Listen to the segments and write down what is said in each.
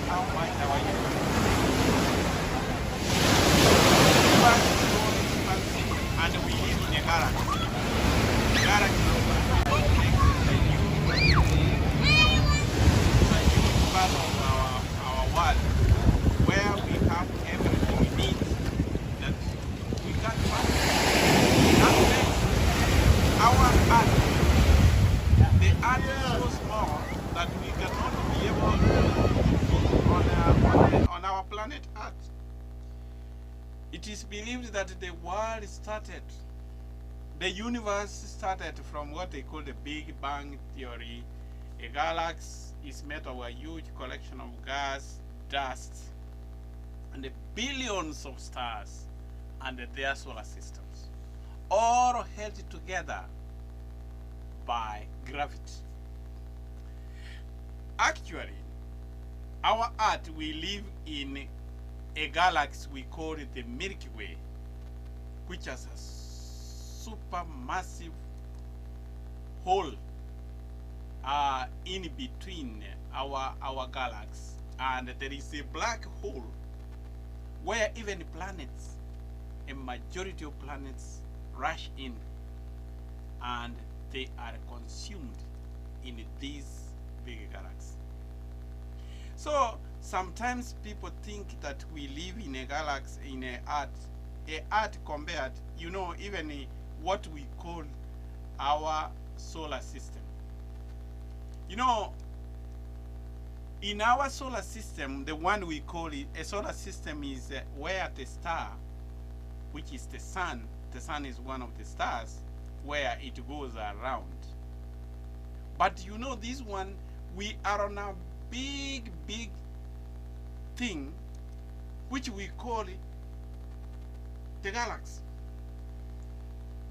how much our universe is so expansive, and we live in a galaxy. The galaxy makes a huge part of our world, where we have everything we need that we can't find. That makes our Earth, the Earth is so small that we cannot be able to on our planet Earth. It is believed that the world started, the universe started from what they call the Big Bang Theory. A galaxy is made of a huge collection of gas, dust, and the billions of stars and their solar systems, all held together by gravity. Actually, our Earth, we live in a galaxy we call it the Milky Way, which has a supermassive hole in between our galaxy, and there is a black hole where even planets, a majority of planets, rush in, and they are consumed in this big galaxy. So sometimes people think that we live in a galaxy, in a Earth compared, even what we call our solar system. In our solar system, the one we call it a solar system is where the star, which is the sun is one of the stars, where it goes around. But this one, we are on a big thing which we call it the galaxy.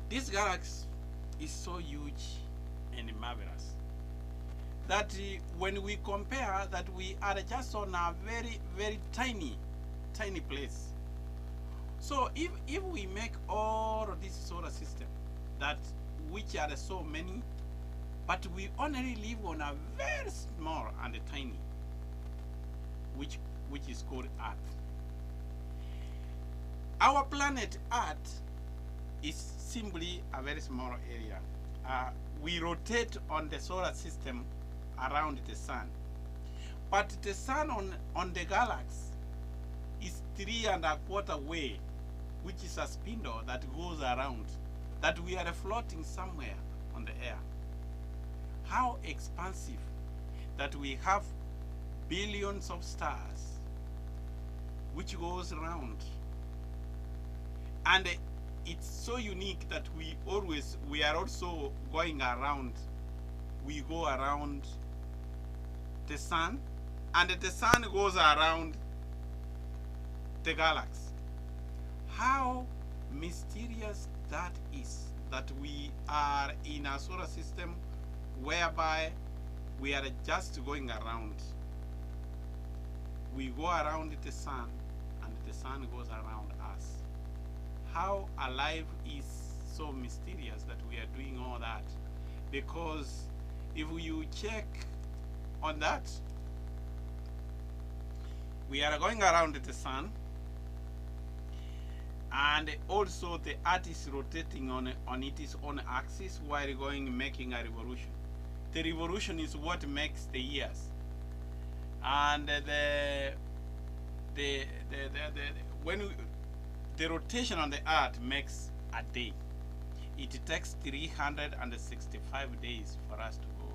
This galaxy is so huge and marvelous that when we compare that, we are just on a very tiny place. So if we make all of this solar system, that which are so many, but we only live on a very small and tiny, which is called Earth. Our planet Earth is simply a very small area. We rotate on the solar system around the sun, but the sun on the galaxy is 3¼ way, which is a spindle that goes around, that we are floating somewhere on the air. How expansive that we have billions of stars which goes around, and it's so unique that we are also going around. We go around the sun, and the sun goes around the galaxy. How mysterious that is, that we are in a solar system whereby we are just going around. We go around the sun, and the sun goes around us. How alive is so mysterious that we are doing all that. Because if you check on that, we are going around the sun, and also the Earth is rotating on its own axis while making a revolution. The revolution is what makes the years, and the rotation on the Earth makes a day. It takes 365 days for us to go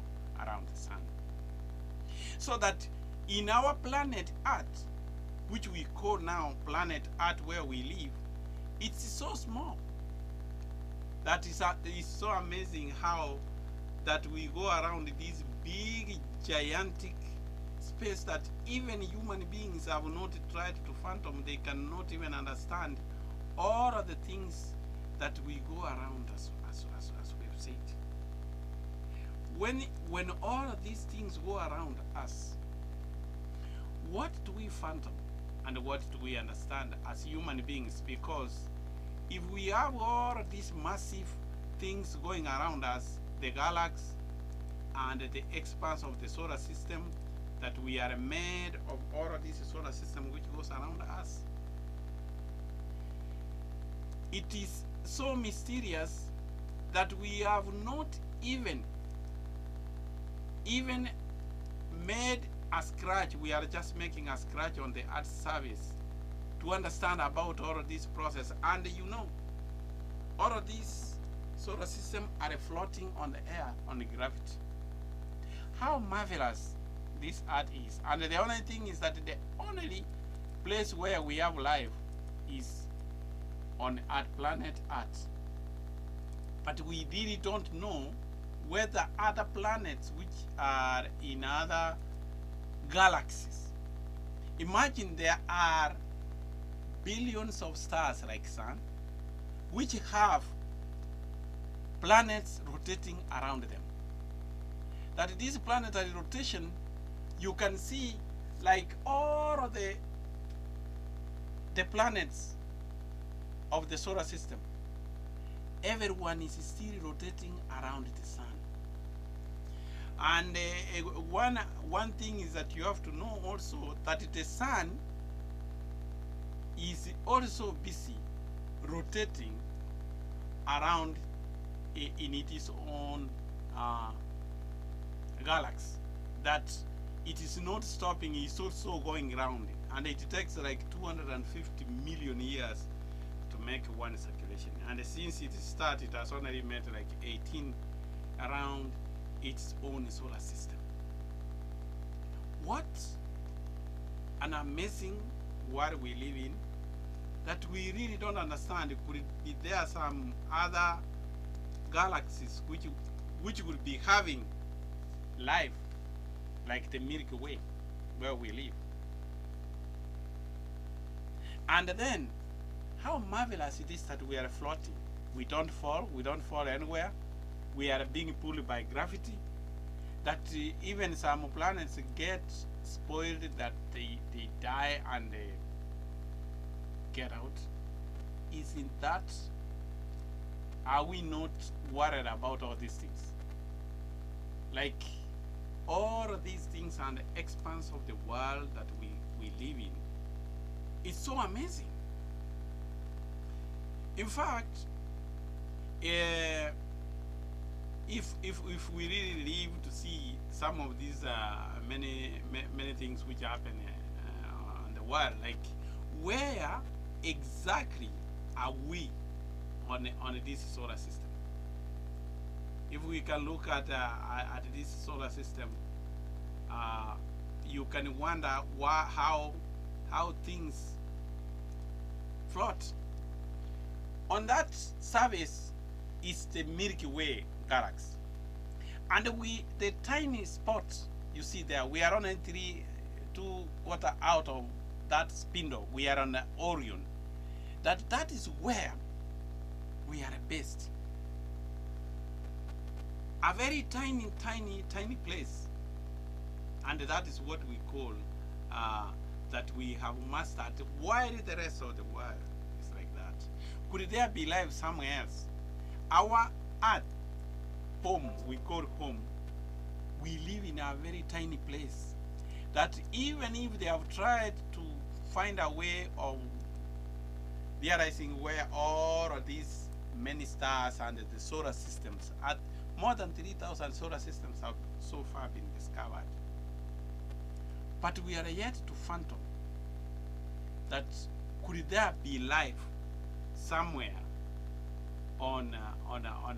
around the sun. So that in our planet Earth, which we call now planet Earth where we live, it's so small. That is so amazing how that we go around this big gigantic space that even human beings have not tried to fathom. They cannot even understand all of the things that we go around as we've said. When all of these things go around us, what do we fathom and what do we understand as human beings? Because if we have all of these massive things going around us, the galaxy and the expanse of the solar system that we are made of all of this solar system which goes around us. It is so mysterious that we have not even made a scratch. We are just making a scratch on the Earth's surface to understand about all of this process. And you know, all of these solar system are floating on the air, on the gravity. How marvelous this Earth is. And the only thing is that the only place where we have life is on Earth, planet Earth. But we really don't know whether other planets which are in other galaxies. Imagine there are billions of stars like Sun, which have planets rotating around them. That this planetary rotation, you can see like all of the planets of the solar system. Everyone is still rotating around the sun. And one thing is that you have to know also that the sun is also busy rotating around in its own galaxy. That it is not stopping, it's also going round. And it takes like 250 million years to make one circulation. And since it started, it has only made like 18 around its own solar system. What an amazing world we live in that we really don't understand. Could it be there some other galaxies which would be having life like the Milky Way where we live? And then how marvelous it is that we are floating. We don't fall anywhere. We are being pulled by gravity. That even some planets get spoiled, that they die and they get out. Isn't that, are we not worried about all these things? Like all of these things and the expanse of the world that we live in, it's so amazing. In fact, if we really live to see some of these many things which happen in the world, like where exactly are we on this solar system? If we can look at this solar system, you can wonder how things float. On that surface is the Milky Way galaxy. And the tiny spot you see there, we are only 2/4 out of that spindle. We are on the Orion. That is where we are based. A very tiny place. And that is what we call that we have mastered, while the rest of the world is like that. Could there be life somewhere else? Our Earth, home, we call home, we live in a very tiny place that even if they have tried to find a way of realizing where all of these many stars and the solar systems, at more than 3,000 solar systems have so far been discovered. But we are yet to fathom that could there be life somewhere on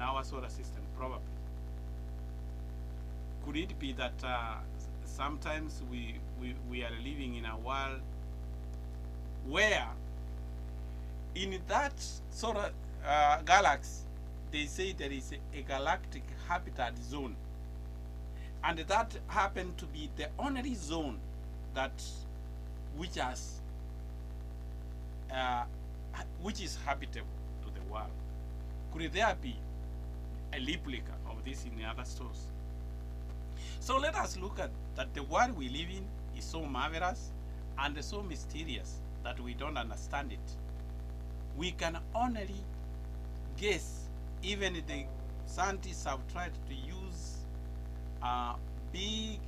our solar system? Probably. Could it be that sometimes we are living in a world where in that solar galaxy they say there is a galactic habitat zone, and that happened to be the only zone that which is habitable to the world. Could there be a replica of this in other stores? So let us look at that the world we live in is so marvelous and so mysterious that we don't understand it. We can only guess. Even the scientists have tried to use big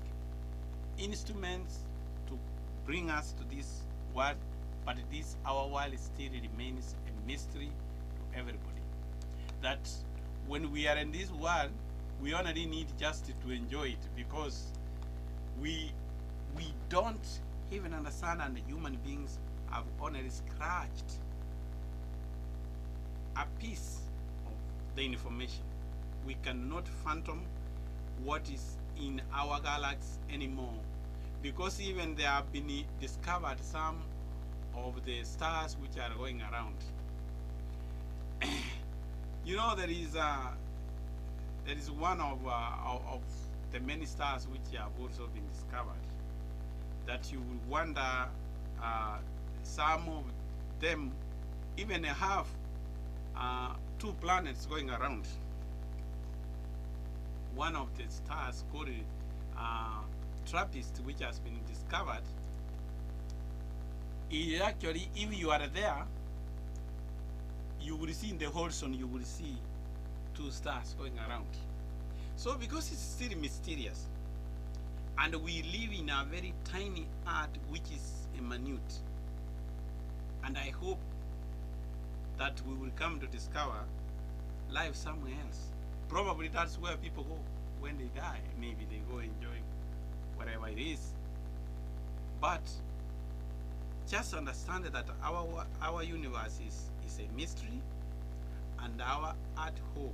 instruments to bring us to this world, but this our world still remains a mystery to everybody. That when we are in this world, we only need just to enjoy it, because we don't even understand, and the human beings have only scratched a piece of the information. We cannot fathom what is in our galaxy anymore, because even there have been discovered some of the stars which are going around. You know, there is one of the many stars which have also been discovered, that you will wonder, some of them even have 2 planets going around. One of the stars called TRAPPIST, which has been discovered, is actually, if you are there, you will see in the horizon, you will see 2 stars going around. So because it's still mysterious, and we live in a very tiny earth which is a minute, and I hope that we will come to discover life somewhere else. Probably that's where people go when they die. Maybe they go enjoy whatever it is. But just understand that our universe is a mystery, and our at home